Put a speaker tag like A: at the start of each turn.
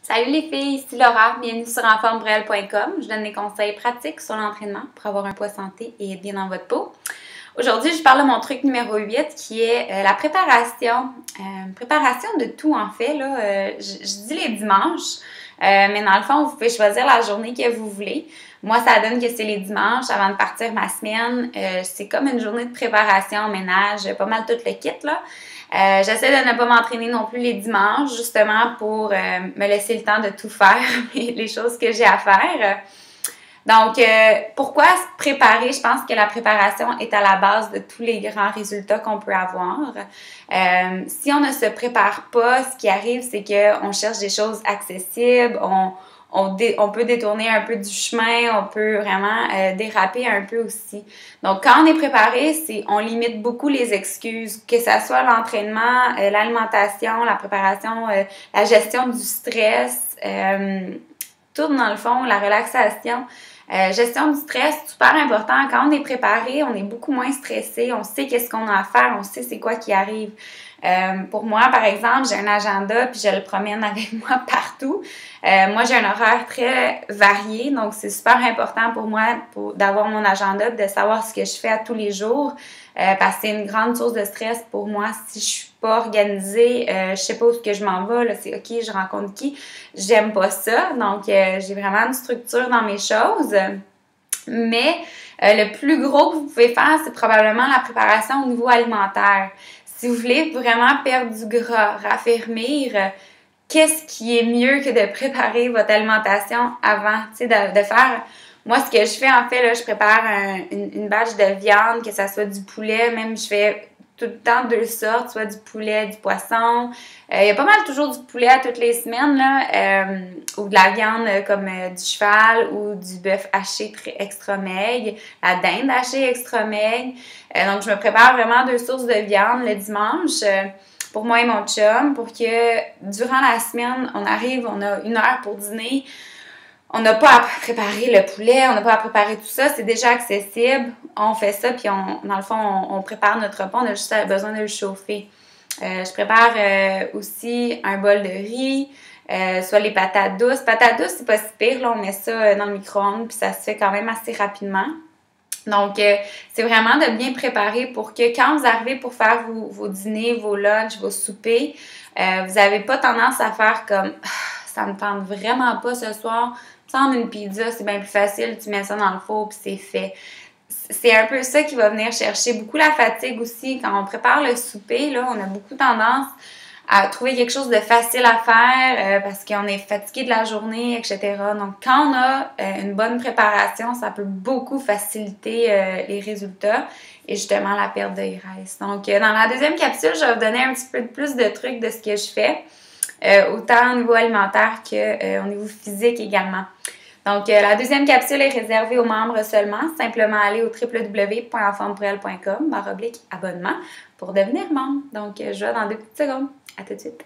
A: Salut les filles, ici Laura, bienvenue sur enformebrelle.com. Je donne des conseils pratiques sur l'entraînement pour avoir un poids santé et être bien dans votre peau. Aujourd'hui, je parle de mon truc numéro 8 qui est la préparation. Préparation de tout en fait. Je dis les dimanches, mais dans le fond, vous pouvez choisir la journée que vous voulez. Moi, ça donne que c'est les dimanches avant de partir ma semaine. C'est comme une journée de préparation, ménage, pas mal tout le kit là. J'essaie de ne pas m'entraîner non plus les dimanches, justement pour me laisser le temps de tout faire, les choses que j'ai à faire. Donc, pourquoi se préparer? Je pense que la préparation est à la base de tous les grands résultats qu'on peut avoir. Si on ne se prépare pas, ce qui arrive, c'est qu'on cherche des choses accessibles, on peut détourner un peu du chemin, on peut vraiment déraper un peu aussi. Donc, quand on est préparé, on limite beaucoup les excuses, que ce soit l'entraînement, l'alimentation, la préparation, la gestion du stress, tout dans le fond, la relaxation. Gestion du stress, super important. Quand on est préparé, on est beaucoup moins stressé, on sait qu'est-ce qu'on a à faire, on sait c'est quoi qui arrive. Pour moi, par exemple, j'ai un agenda puis je le promène avec moi partout. Moi, j'ai un horaire très varié, donc c'est super important pour moi d'avoir mon agenda et de savoir ce que je fais à tous les jours parce que c'est une grande source de stress pour moi si je suis pas organisée, je sais pas où je m'en vais, là, c'est OK, je rencontre qui, j'aime pas ça, donc j'ai vraiment une structure dans mes choses. Mais le plus gros que vous pouvez faire, c'est probablement la préparation au niveau alimentaire. Si vous voulez vraiment perdre du gras, raffermir, qu'est-ce qui est mieux que de préparer votre alimentation avant, tu sais, de faire... Moi, ce que je fais, en fait, là, je prépare une batch de viande, que ça soit du poulet, même je fais tout le temps deux sortes, soit du poulet, du poisson. Il y a pas mal toujours du poulet à toutes les semaines, là, ou de la viande comme du cheval ou du bœuf haché extra maigre, la dinde hachée extra maigre. Donc, je me prépare vraiment deux sources de viande le dimanche pour moi et mon chum, pour que durant la semaine, on arrive, on a 1 heure pour dîner. On n'a pas à préparer le poulet, on n'a pas à préparer tout ça, c'est déjà accessible. On fait ça, puis dans le fond, on prépare notre repas, on a juste besoin de le chauffer. Je prépare aussi un bol de riz, soit les patates douces. Patates douces, c'est pas si pire, là, on met ça dans le micro-ondes, puis ça se fait quand même assez rapidement. Donc, c'est vraiment de bien préparer pour que quand vous arrivez pour faire vos dîners, vos lunchs, vos soupers, vous n'avez pas tendance à faire comme « ça me tente vraiment pas ce soir ». Une pizza, c'est bien plus facile, tu mets ça dans le four puis c'est fait. C'est un peu ça qui va venir chercher beaucoup la fatigue aussi. Quand on prépare le souper, là, on a beaucoup tendance à trouver quelque chose de facile à faire parce qu'on est fatigué de la journée, etc. Donc, quand on a une bonne préparation, ça peut beaucoup faciliter les résultats et justement la perte de graisse. Donc, dans la deuxième capsule, je vais vous donner un petit peu plus de trucs de ce que je fais. Autant au niveau alimentaire qu'au niveau physique également. Donc, la deuxième capsule est réservée aux membres seulement. Simplement aller au www.enformebrelle.com/abonnement pour devenir membre. Donc, je vais dans 2 petites secondes. À tout de suite.